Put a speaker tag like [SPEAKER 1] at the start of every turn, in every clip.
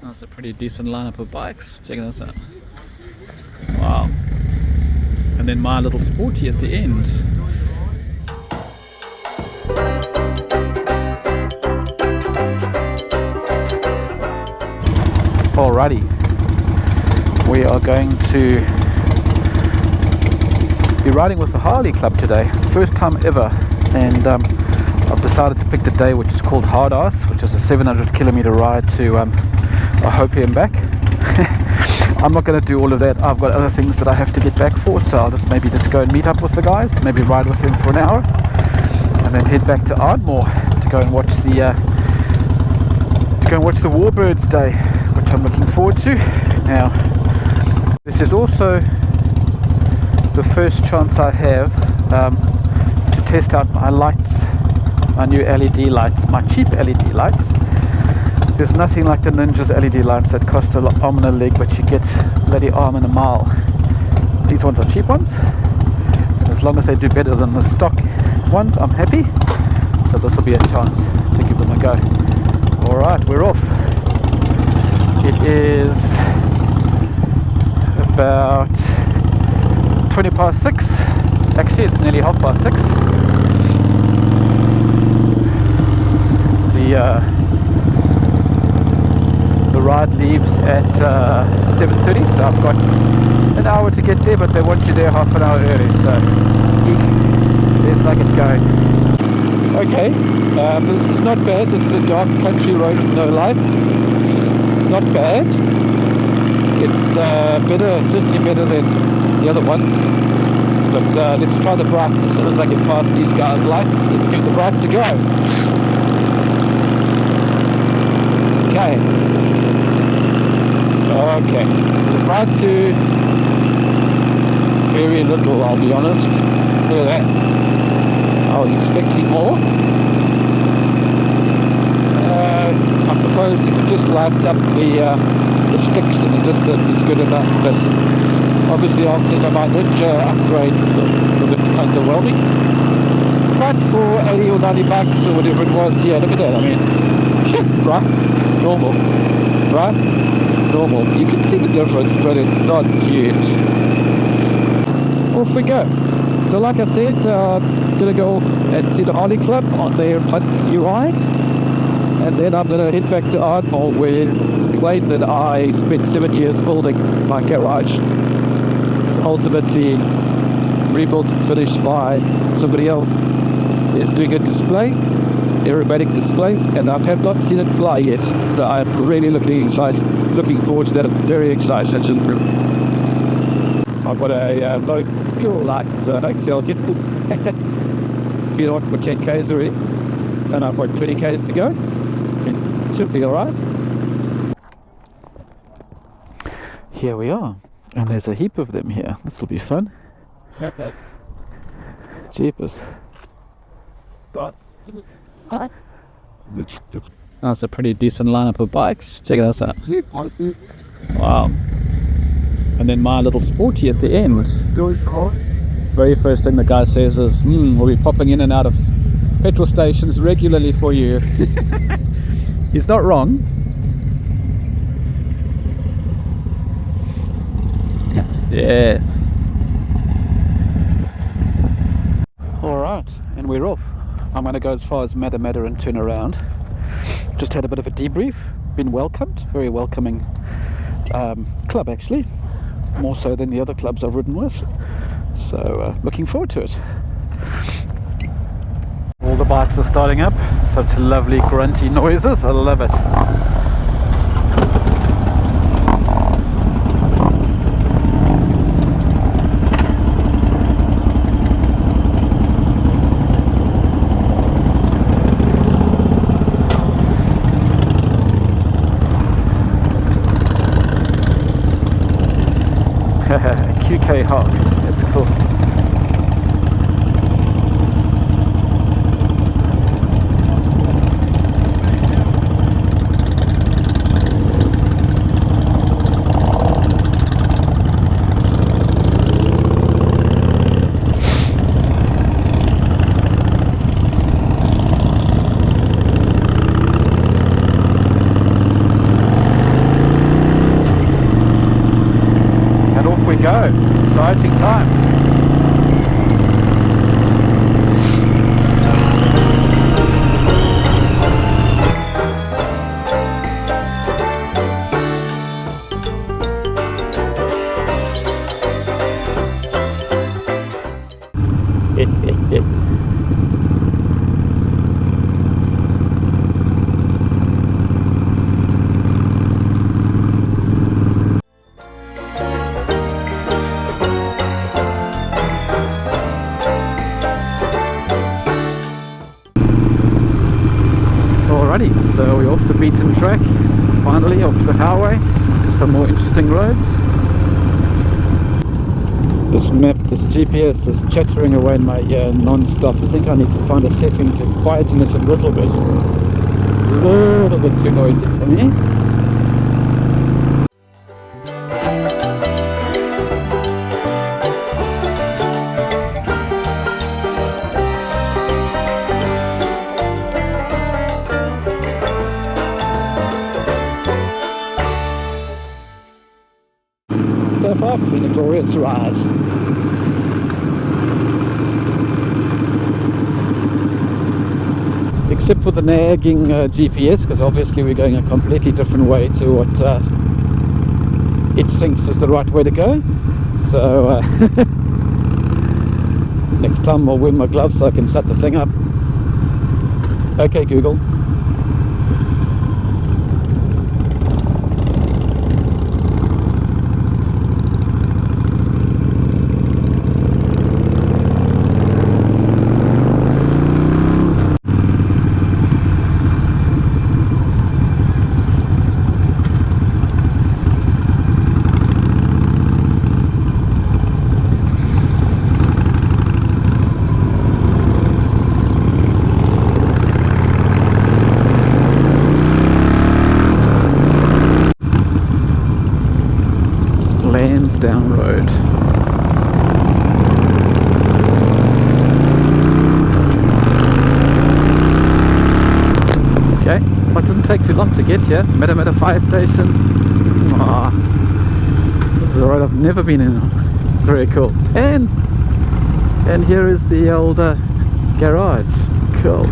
[SPEAKER 1] That's a pretty decent lineup of bikes. Check this out. Wow. And then my little sporty at the end. Alrighty. We are going to be riding with the Harley Club today. First time ever. And I've decided to pick the day which is called Hard Arse, which is a 700 kilometer ride to Ohope and back. I'm not going to do all of that. I've got other things that I have to get back for, so I'll just go and meet up with the guys, maybe ride with them for an hour, and then head back to Ardmore to go and watch the Warbirds Day, which I'm looking forward to. Now, this is also the first chance I have to test out my lights, my new LED lights, my cheap LED lights. There's nothing like the Ninja's LED lights that cost an arm and a leg, but you get bloody arm and a mile. These ones are cheap ones. As long as they do better than the stock ones, I'm happy. So this will be a chance to give them a go. Alright, we're off. It is about 20 past 6. Actually, it's nearly 6:30. The ride leaves at 7:30, so I've got an hour to get there, but they want you there half an hour early, so there's like it going. Okay, this is not bad. This is a dark country road with no lights. It's not bad. It's better, certainly better than the other ones. But let's try the brights as soon as I get past these guys' lights. Let's give the brights a go. Okay. Okay, so the brights do very little, I'll be honest. Look at that. I was expecting more. I suppose if it just lights up the sticks in the distance, it's good enough, but obviously after the Ninja upgrade, it's a bit underwhelming. But for 80 or 90 bucks or whatever it was, yeah, look at that. I mean, brights, normal. Brights, normal. You can see the difference, but it's not huge. Off we go. So like I said, gonna go and see the Harley Club on their new ride, and then I'm gonna head back to Ardmore, where the plane that I spent 7 years building my garage ultimately rebuilt and finished by somebody else is doing a display, aerobatic displays, and I have not seen it fly yet, so I'm really looking forward to that. I'm very excited. I've got a low fuel light, so hopefully I'll get speed on for 10 k's already, and I've got 20 k's to go. It should be alright. Here we are, and there's a heap of them here. This will be fun. Jeepers. That's a pretty decent lineup of bikes. Check this out. Wow. And then my little sporty at the end. Very first thing the guy says is, we'll be popping in and out of petrol stations regularly for you. He's not wrong. Yes. Alright, and we're off. I'm going to go as far as Matamata and turn around. Just had a bit of a debrief. Been welcomed. Very welcoming club, actually. More so than the other clubs I've ridden with. So, looking forward to it. All the bikes are starting up. Such lovely grunty noises. I love it. QK HOG, that's cool. go. Exciting times. Alrighty, so we're off the beaten track, finally off the highway, to some more interesting roads. This map, this GPS is chattering away in my ear non-stop. I think I need to find a setting to quieten it a little bit. A little bit too noisy for me. So far, been a glorious ride. Except for the nagging GPS, because obviously we're going a completely different way to what it thinks is the right way to go. So next time I'll wear my gloves so I can set the thing up. Okay, Google. Down road. Okay, well, it didn't take too long to get here. Meta fire station. This is a road I've never been in. Very cool. And here is the old garage. Cool.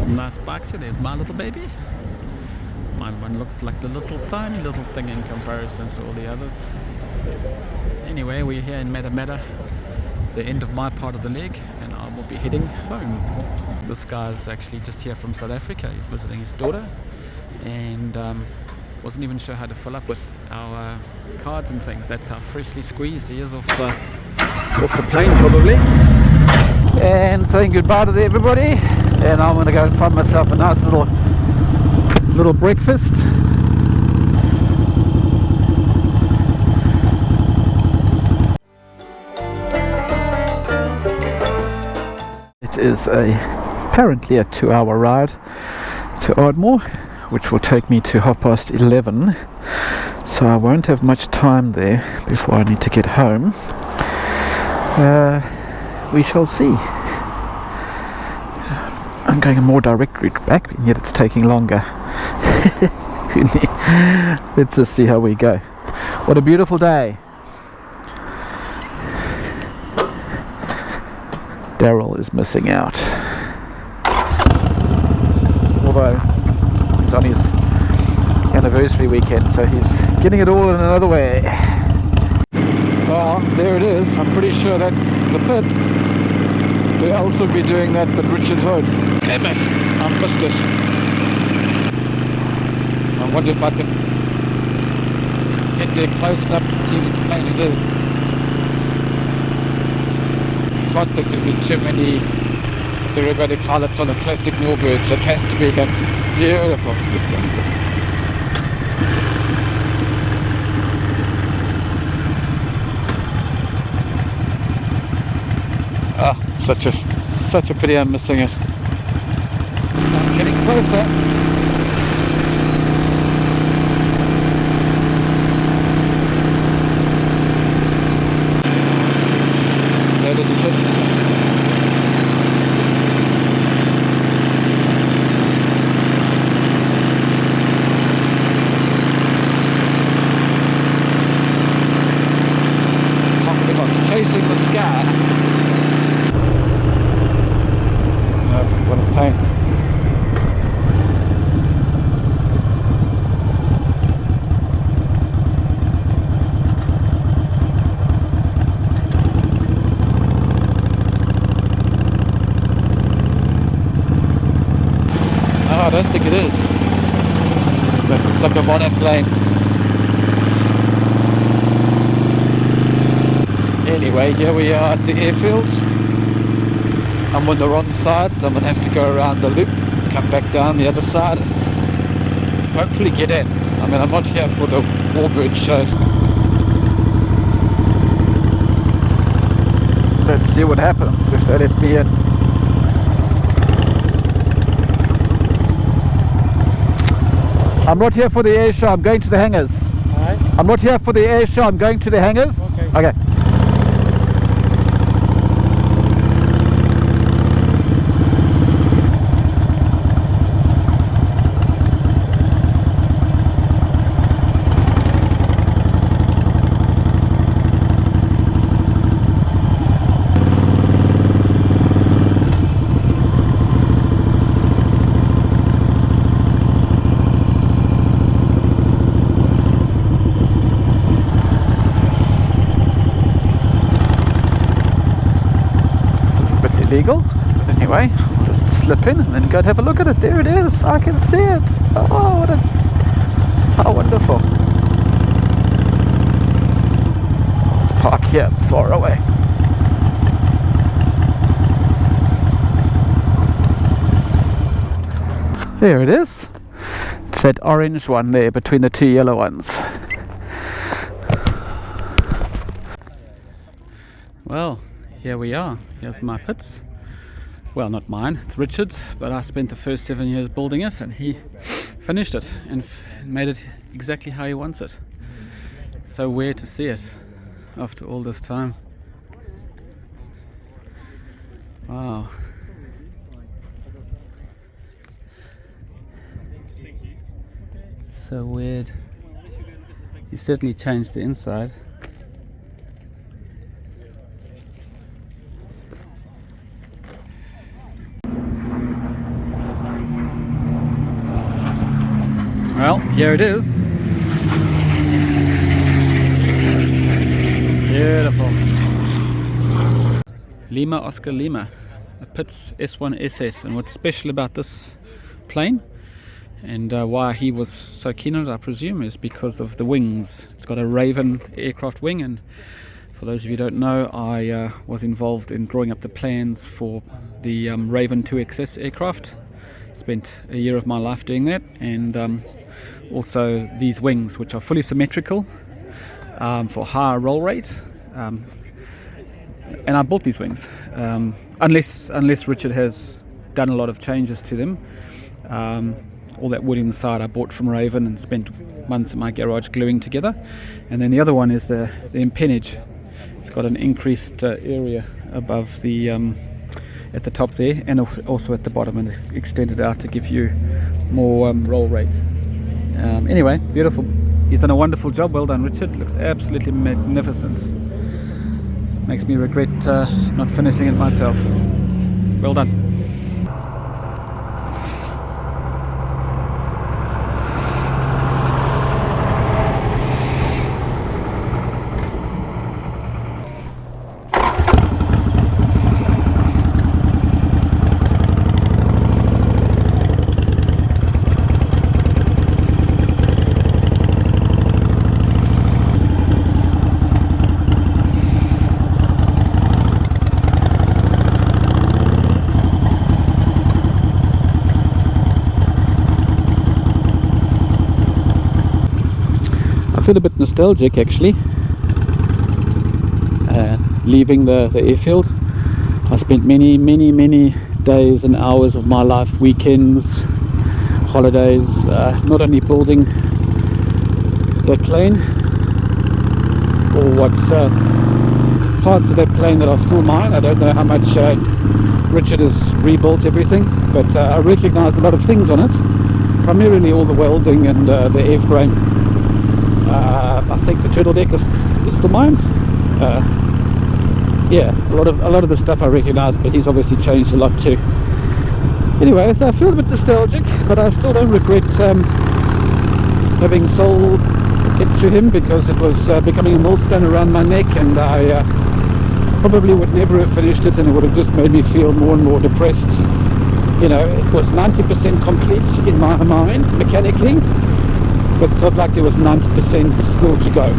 [SPEAKER 1] Nice bikes here. There's my little baby. My one looks like the tiny little thing in comparison to all the others. Anyway, we're here in Meta, the end of my part of the leg, and I will be heading home. This guy's actually just here from South Africa. He's visiting his daughter, and wasn't even sure how to fill up with our cards and things. That's how freshly squeezed he is off the plane, probably. And saying goodbye to everybody. And I'm going to go and find myself a nice little breakfast. It is apparently a 2-hour ride to Ardmore, which will take me to 11:30. So I won't have much time there before I need to get home. We shall see. I'm going a more direct route back, and yet it's taking longer. Let's just see how we go. What a beautiful day. Daryl is missing out. Although he's on his anniversary weekend, so he's getting it all in another way. Well, there it is. I'm pretty sure that's the pits. They'll also be doing that with Richard Hood. Damn it, I missed it. I wonder if I can get there close enough to see which plane it is. I thought there could be too many aerobatic pilots on a classic Norbird, so it has to be that beautiful. such a pity I'm missing it. I'm getting closer. There it is, the ship. Chasing the sky. Oh, what a pain. No, I don't think it is. But it looks like a monoplane. Anyway, here we are at the airfield. I'm on the wrong side, so I'm going to have to go around the loop, come back down the other side, and hopefully get in. I mean, I'm not here for the warbird shows. Let's see what happens if they let me in. I'm not here for the air show, I'm going to the hangars.
[SPEAKER 2] Alright.
[SPEAKER 1] I'm not here for the air show, I'm going to the hangars.
[SPEAKER 2] Okay.
[SPEAKER 1] Okay. Illegal, but anyway, I'll just slip in and then go and have a look at it. There it is, I can see it. Oh, how wonderful. Let's park here, far away. There it is. It's that orange one there between the two yellow ones. Well, here we are. Here's my pits. Well, not mine, it's Richard's, but I spent the first 7 years building it, and he finished it and made it exactly how he wants it. So weird to see it after all this time. Wow. So weird. He certainly changed the inside. Well, here it is. Beautiful. Lima Oscar Lima, the Pitts S1SS. And what's special about this plane, and why he was so keen on it, I presume, is because of the wings. It's got a Raven aircraft wing, and for those of you who don't know, I was involved in drawing up the plans for the Raven 2XS aircraft. Spent a year of my life doing that, and also these wings, which are fully symmetrical for higher roll rate, and I bought these wings unless Richard has done a lot of changes to them. All that wood inside I bought from Raven and spent months in my garage gluing together. And then the other one is the empennage. It's got an increased area above the at the top there, and also at the bottom, and extended out to give you more roll rate. Anyway, beautiful. He's done a wonderful job. Well done, Richard. Looks absolutely magnificent. Makes me regret not finishing it myself. Well done. I feel a bit nostalgic actually, leaving the airfield. I spent many days and hours of my life, weekends, holidays, not only building that plane, or what's parts of that plane that are still mine. I don't know how much Richard has rebuilt everything, but I recognised a lot of things on it, primarily all the welding and the airframe. I think the turtle deck is still mine. Yeah, a lot of the stuff I recognise, but he's obviously changed a lot too. Anyway, so I feel a bit nostalgic, but I still don't regret having sold it to him, because it was becoming a millstone around my neck, and I probably would never have finished it, and it would have just made me feel more and more depressed. You know, it was 90% complete in my mind mechanically, but it felt like there was 90% still to go,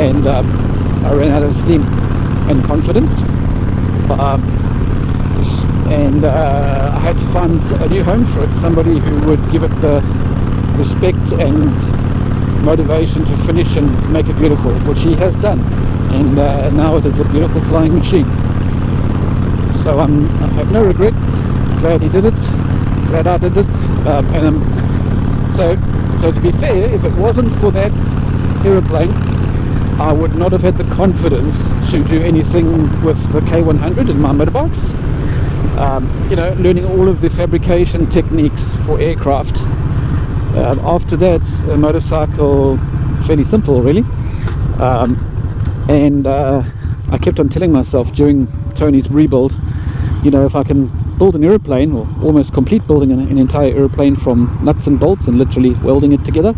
[SPEAKER 1] and I ran out of steam and confidence, and I had to find a new home for it, somebody who would give it the respect and motivation to finish and make it beautiful, which he has done, and now it is a beautiful flying machine. So I have no regrets. Glad he did it, glad I did it, and so to be fair, if it wasn't for that aeroplane, I would not have had the confidence to do anything with the K100 in my motorbox. You know, learning all of the fabrication techniques for aircraft. After that, a motorcycle, fairly simple really, and I kept on telling myself during Tony's rebuild, you know, if I can build an aeroplane, or almost complete building an entire aeroplane from nuts and bolts and literally welding it together,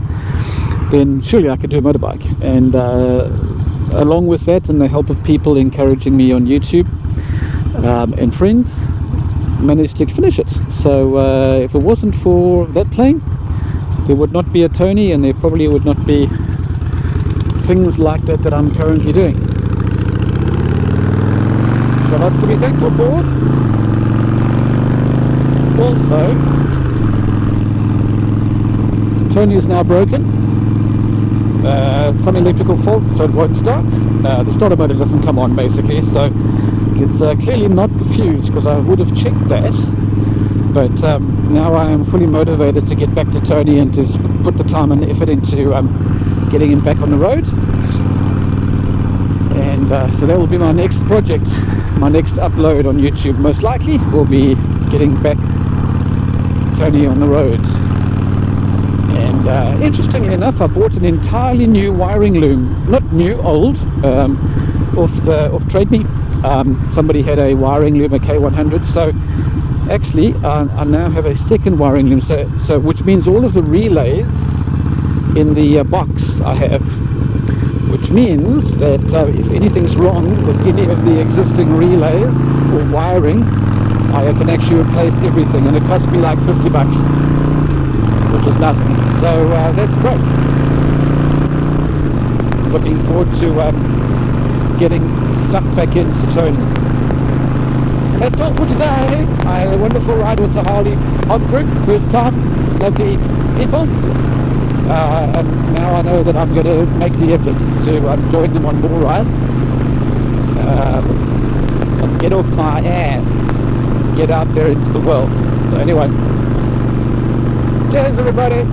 [SPEAKER 1] then surely I could do a motorbike. And along with that, and the help of people encouraging me on YouTube and friends, managed to finish it. So if it wasn't for that plane, there would not be a Tony, and there probably would not be things like that I'm currently doing. So lots to be thankful for. Also, Tony is now broken. Some electrical fault, so it won't start. The starter motor doesn't come on basically, so it's clearly not the fuse, because I would have checked that. But now I am fully motivated to get back to Tony and to put the time and effort into getting him back on the road. And so that will be my next project, my next upload on YouTube. Most likely will be getting back Tony on the road. And interestingly enough, I bought an entirely new wiring loom, not new, old, off Trade Me. Somebody had a wiring loom, a K100, so actually I now have a second wiring loom, so which means all of the relays in the box I have, which means that if anything's wrong with any of the existing relays or wiring, I can actually replace everything, and it cost me like $50, which is nothing. So that's great. Looking forward to getting stuck back into Tony. That's all for today. I had a wonderful ride with the Harley HOG group, first time, lovely people, and now I know that I'm going to make the effort to join them on more rides, and get off my ass, get out there into the world. So anyway, cheers everybody.